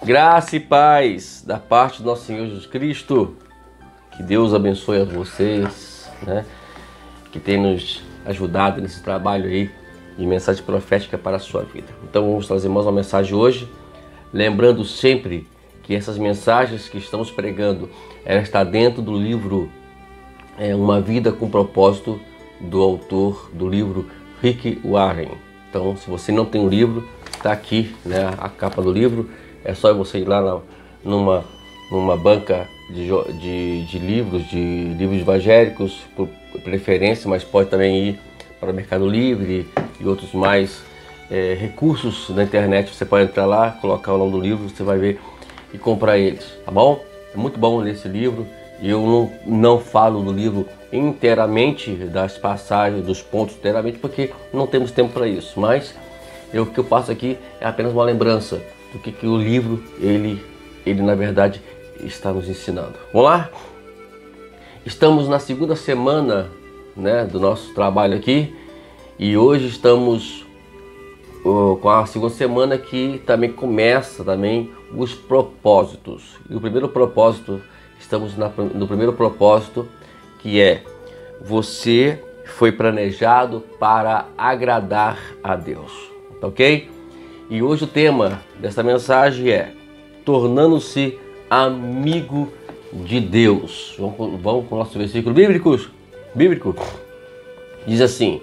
Graça e paz da parte do nosso Senhor Jesus Cristo. Que Deus abençoe a vocês, né? Que tem nos ajudado nesse trabalho aí de mensagem profética para a sua vida. Então vamos trazer mais uma mensagem hoje, lembrando sempre que essas mensagens que estamos pregando, ela está dentro do livro Uma Vida com Propósito, do autor do livro Rick Warren. Então, se você não tem o livro, está aqui, né, a capa do livro. É só você ir lá numa banca de livros evangélicos, por preferência, mas pode também ir para o Mercado Livre e outros mais recursos na internet. Você pode entrar lá, colocar o nome do livro, você vai ver e comprar eles, tá bom? É muito bom ler esse livro. Eu não falo do livro inteiramente, das passagens, dos pontos inteiramente, porque não temos tempo para isso. Mas o que eu passo aqui é apenas uma lembrança do que o livro, ele na verdade está nos ensinando. Vamos lá? Estamos na segunda semana, né, do nosso trabalho aqui, e hoje estamos com a segunda semana que também começa os propósitos. E o primeiro propósito, estamos no primeiro propósito, que é: você foi planejado para agradar a Deus, ok? E hoje o tema dessa mensagem é tornando-se amigo de Deus. Vamos para o nosso versículo bíblico. Diz assim: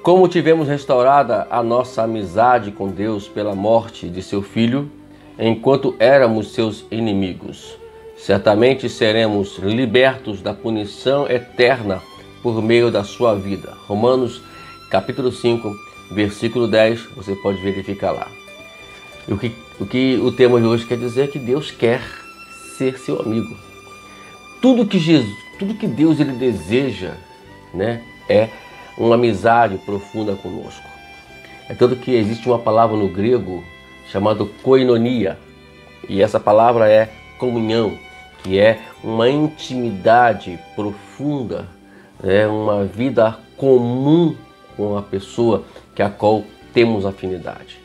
como tivemos restaurada a nossa amizade com Deus pela morte de seu Filho, enquanto éramos seus inimigos, certamente seremos libertos da punição eterna por meio da sua vida. Romanos capítulo 5, versículo 10, você pode verificar lá. O que o tema de hoje quer dizer é que Deus quer ser seu amigo. Tudo que Deus ele deseja, né, é uma amizade profunda conosco. É tanto que existe uma palavra no grego chamada koinonia, e essa palavra é comunhão, que é uma intimidade profunda, uma vida comum com a pessoa que a qual temos afinidade.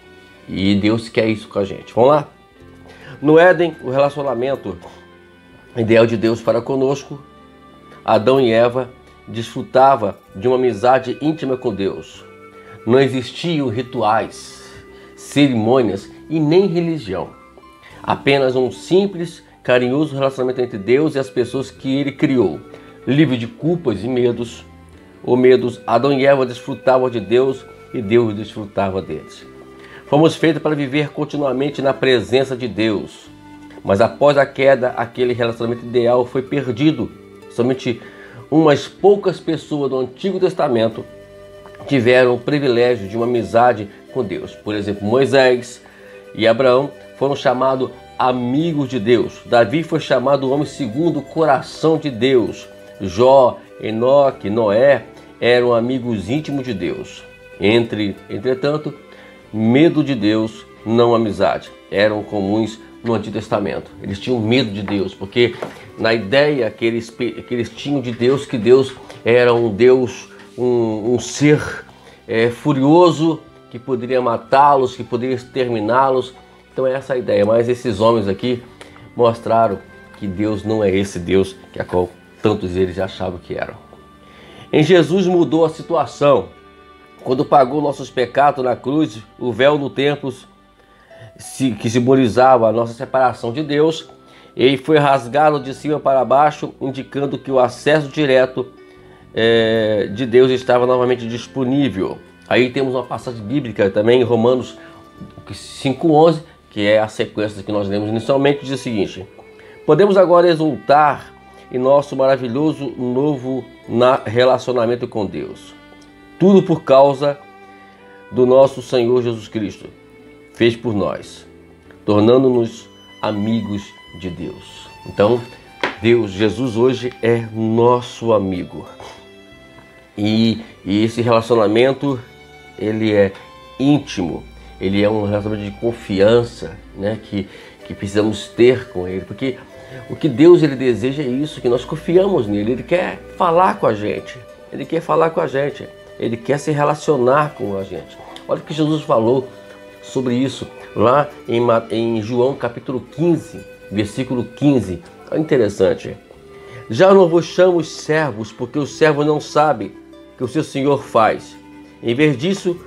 E Deus quer isso com a gente. Vamos lá? No Éden, o relacionamento ideal de Deus para conosco, Adão e Eva desfrutavam de uma amizade íntima com Deus. Não existiam rituais, cerimônias e nem religião. Apenas um simples, carinhoso relacionamento entre Deus e as pessoas que Ele criou. Livre de culpas e medos, Adão e Eva desfrutavam de Deus e Deus desfrutava deles. Fomos feitos para viver continuamente na presença de Deus. Mas após a queda, aquele relacionamento ideal foi perdido. Somente umas poucas pessoas do Antigo Testamento tiveram o privilégio de uma amizade com Deus. Por exemplo, Moisés e Abraão foram chamados amigos de Deus. Davi foi chamado homem segundo o coração de Deus. Jó, Enoque, Noé eram amigos íntimos de Deus. Entretanto, medo de Deus, não amizade, eram comuns no Antigo Testamento. Eles tinham medo de Deus, porque na ideia que eles tinham de Deus, que Deus era um Deus, um ser furioso, que poderia matá-los, que poderia exterminá-los. Então é essa a ideia. Mas esses homens aqui mostraram que Deus não é esse Deus que a qual tantos eles achavam que eram. Em Jesus mudou a situação. Quando pagou nossos pecados na cruz, o véu do templo, que simbolizava a nossa separação de Deus, ele foi rasgado de cima para baixo, indicando que o acesso direto de Deus estava novamente disponível. Aí temos uma passagem bíblica também em Romanos 5,11, que é a sequência que nós lemos inicialmente, diz o seguinte: podemos agora exultar em nosso maravilhoso novo relacionamento com Deus. Tudo por causa do nosso Senhor Jesus Cristo. Fez por nós, tornando-nos amigos de Deus. Então, Jesus hoje é nosso amigo. E esse relacionamento, ele é íntimo. Ele é um relacionamento de confiança, né, que precisamos ter com Ele. Porque o que Deus ele deseja é isso, que nós confiamos nele. Ele quer falar com a gente. Ele quer falar com a gente. Ele quer se relacionar com a gente. Olha o que Jesus falou sobre isso lá em João capítulo 15, versículo 15. É interessante. Já não vos chamo servos, porque o servo não sabe o que o seu senhor faz. Em vez disso,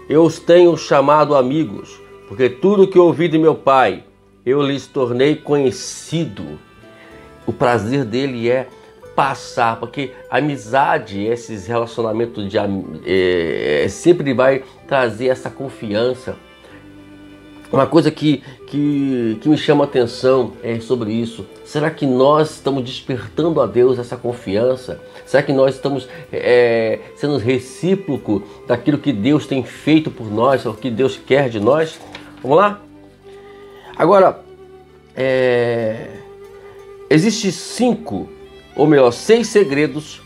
eu os tenho chamado amigos, porque tudo que ouvi de meu Pai, eu lhes tornei conhecido. O prazer dele é passar, porque a amizade, esses relacionamentos sempre vai trazer essa confiança. Uma coisa que me chama a atenção é sobre isso. Será que nós estamos despertando a Deus essa confiança? Será que nós estamos sendo recíproco daquilo que Deus tem feito por nós, o que Deus quer de nós? Vamos lá? Agora, existem 6 segredos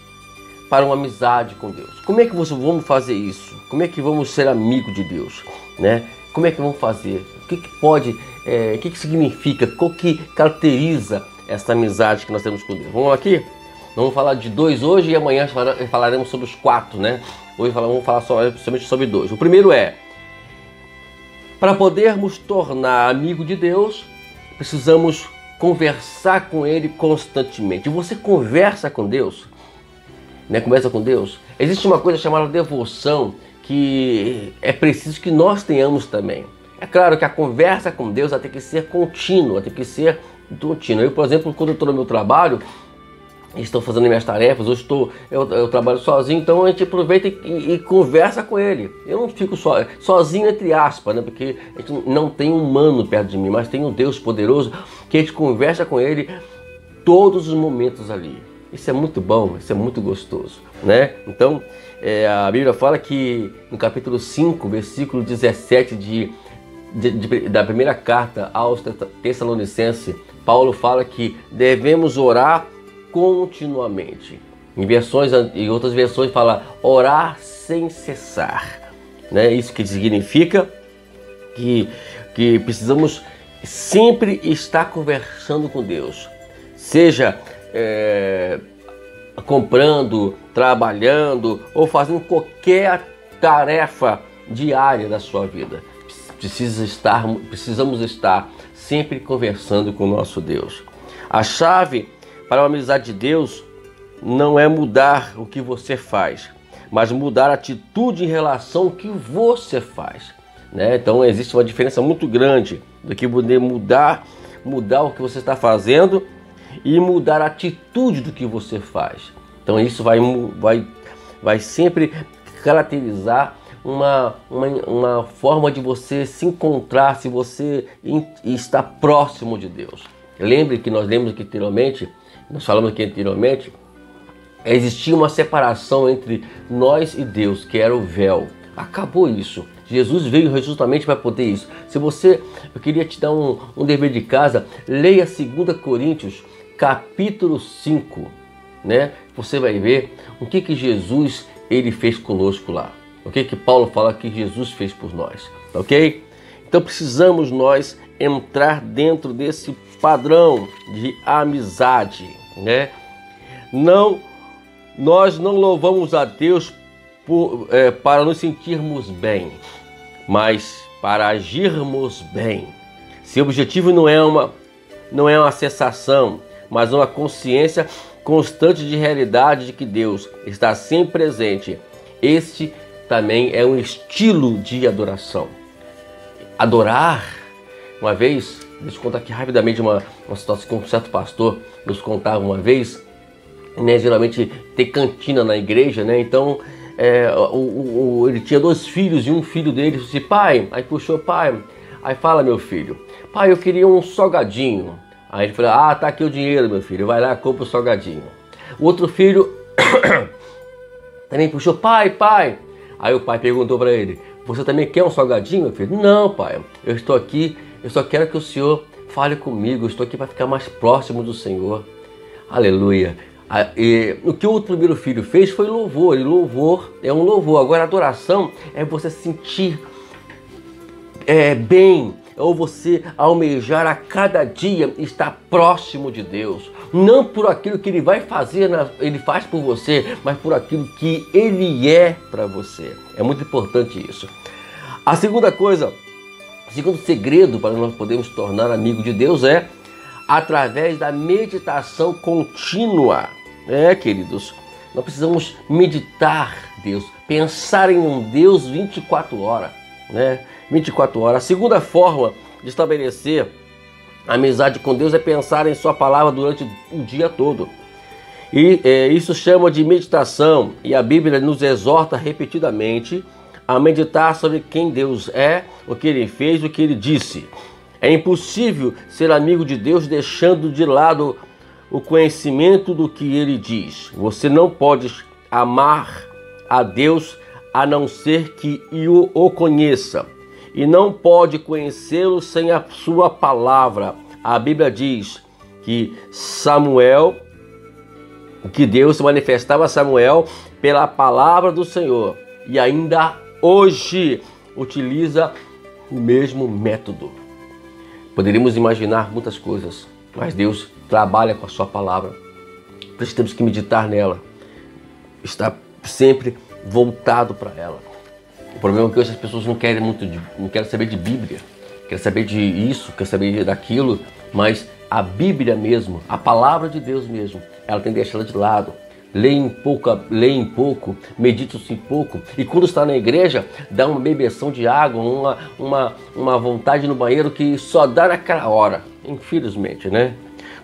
para uma amizade com Deus. Como é que vamos fazer isso? Como é que vamos ser amigo de Deus, né? Como é que vamos fazer? O que pode, o que significa? Qual que caracteriza essa amizade que nós temos com Deus? Vamos aqui? Vamos falar de 2 hoje e amanhã falaremos sobre os 4, né? Hoje vamos falar somente sobre 2. O primeiro é, para podermos tornar amigo de Deus, precisamos conversar com Ele constantemente. Você conversa com Deus, né? Conversa com Deus. Existe uma coisa chamada devoção, que é preciso que nós tenhamos também. É claro que a conversa com Deus tem que ser contínua, tem que ser contínua. Eu, por exemplo, quando eu estou no meu trabalho, estou fazendo minhas tarefas, eu trabalho sozinho, então a gente aproveita e conversa com Ele. Eu não fico sozinho entre aspas, né? Porque a gente não tem um humano perto de mim, mas tem um Deus poderoso que a gente conversa com Ele todos os momentos ali. Isso é muito bom, isso é muito gostoso, né? Então, a Bíblia fala que no capítulo 5, versículo 17 da primeira carta aos Tessalonicenses, Paulo fala que devemos orar continuamente. Em outras versões fala orar sem cessar, né? Isso que significa que precisamos sempre estar conversando com Deus, seja comprando, trabalhando ou fazendo qualquer tarefa diária da sua vida. Precisamos estar sempre conversando com o nosso Deus. A chave para uma amizade de Deus não é mudar o que você faz, mas mudar a atitude em relação ao que você faz, né? Então existe uma diferença muito grande do que mudar o que você está fazendo e mudar a atitude do que você faz. Então isso vai sempre caracterizar uma forma de você se encontrar, se você está próximo de Deus. Nós falamos aqui anteriormente, existia uma separação entre nós e Deus, que era o véu. Acabou isso. Jesus veio justamente para poder isso. Eu queria te dar um dever de casa, leia 2 Coríntios, capítulo 5, né? Você vai ver o que Jesus ele fez conosco lá. O que Paulo fala que Jesus fez por nós, ok? Então precisamos nós entrar dentro desse padrão de amizade, né? Nós não louvamos a Deus para nos sentirmos bem, mas para agirmos bem. Seu objetivo não é uma sensação, mas uma consciência constante de realidade de que Deus está sempre presente. Este também é um estilo de adoração. Adorar, uma vez, deixa eu contar aqui rapidamente uma situação que um certo pastor nos contava uma vez, né? Geralmente tem cantina na igreja, né? Então ele tinha 2 filhos e um filho dele disse: pai, aí puxou, pai, aí fala, meu filho, pai, eu queria um salgadinho. Aí ele falou: tá aqui o dinheiro, meu filho, vai lá, compra o salgadinho. O outro filho também puxou: pai. Aí o pai perguntou para ele: você também quer um salgadinho, meu filho? Não, pai, eu estou aqui, eu só quero que o senhor fale comigo, eu estou aqui para ficar mais próximo do Senhor. Aleluia. E o que o primeiro filho fez foi louvor, e louvor é um louvor. Agora, adoração é você sentir bem, ou você almejar a cada dia estar próximo de Deus, não por aquilo que Ele vai fazer, Ele faz por você, mas por aquilo que Ele é para você. É muito importante isso. A segunda coisa O segundo segredo para nós podermos tornar amigo de Deus é através da meditação contínua. Queridos, nós precisamos meditar Deus, pensar em um Deus 24 horas, 24 horas. A segunda forma de estabelecer amizade com Deus é pensar em sua palavra durante o dia todo. E isso chama de meditação, e a Bíblia nos exorta repetidamente a meditar sobre quem Deus é, o que Ele fez, o que Ele disse. É impossível ser amigo de Deus deixando de lado o conhecimento do que Ele diz. Você não pode amar a Deus a não ser que o conheça. E não pode conhecê-lo sem a sua palavra. A Bíblia diz que Deus se manifestava a Samuel pela palavra do Senhor. E ainda hoje utiliza o mesmo método. Poderíamos imaginar muitas coisas, mas Deus trabalha com a sua palavra. Por isso temos que meditar nela. Estar sempre voltado para ela. O problema é que hoje as pessoas não querem saber de Bíblia, querem saber de isso, querem saber daquilo, mas a Bíblia mesmo, a palavra de Deus mesmo, ela tem que deixá-la de lado. Lê em pouco, medita-se em pouco, e quando está na igreja, dá uma bebeção de água, uma vontade no banheiro que só dá naquela hora, infelizmente,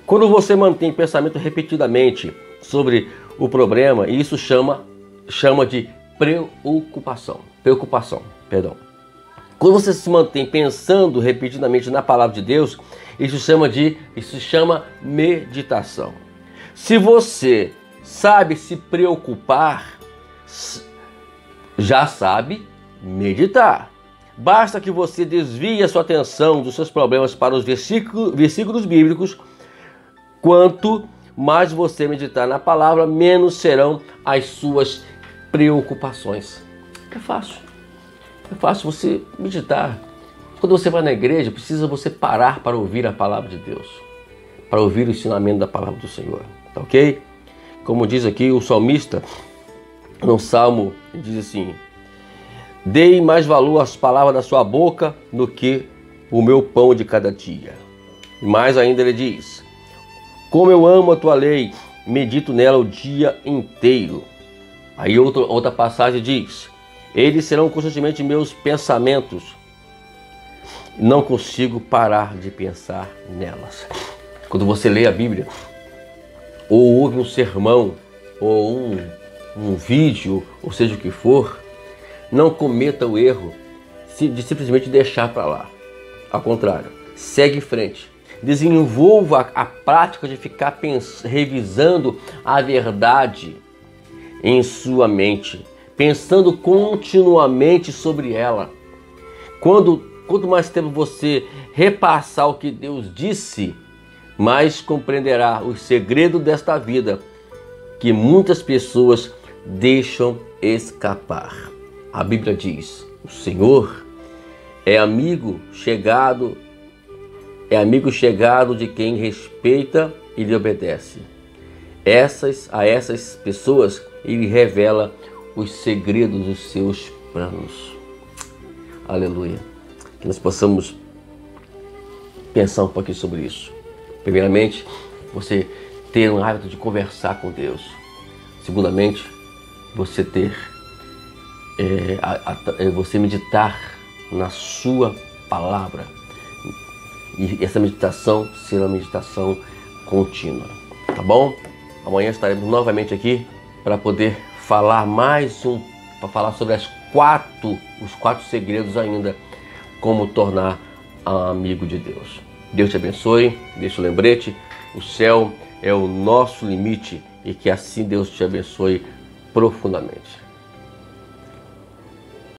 Quando você mantém pensamento repetidamente sobre o problema, isso chama de preocupação. Quando você se mantém pensando repetidamente na palavra de Deus, isso chama meditação. Se você sabe se preocupar, já sabe meditar. Basta que você desvie a sua atenção dos seus problemas para os versículos bíblicos. Quanto mais você meditar na palavra, menos serão as suas preocupações. É fácil você meditar. Quando você vai na igreja, precisa você parar para ouvir a palavra de Deus, para ouvir o ensinamento da palavra do Senhor, tá ok? Como diz aqui o salmista, no Salmo, ele diz assim: dei mais valor às palavras da sua boca do que o meu pão de cada dia. E mais ainda ele diz: como eu amo a tua lei, medito nela o dia inteiro. Aí outra passagem diz: eles serão constantemente meus pensamentos, não consigo parar de pensar nelas. Quando você lê a Bíblia, ou ouve um sermão, ou um vídeo, ou seja o que for, não cometa o erro de simplesmente deixar para lá. Ao contrário, segue em frente. Desenvolva a prática de ficar revisando a verdade em sua mente, pensando continuamente sobre ela. Quanto mais tempo você repassar o que Deus disse, mais compreenderá o segredo desta vida que muitas pessoas deixam escapar. A Bíblia diz: o Senhor é amigo chegado de quem respeita e lhe obedece. A essas pessoas ele revela os segredos dos seus planos. Aleluia. Que nós possamos pensar um pouquinho sobre isso. Primeiramente, você ter um hábito de conversar com Deus. Segundamente, você você meditar na sua palavra. E essa meditação será uma meditação contínua. Tá bom? Amanhã estaremos novamente aqui para poder falar sobre os 4 segredos ainda, como tornar amigo de Deus. Deus te abençoe, deixa o lembrete, o céu é o nosso limite, e que assim Deus te abençoe profundamente.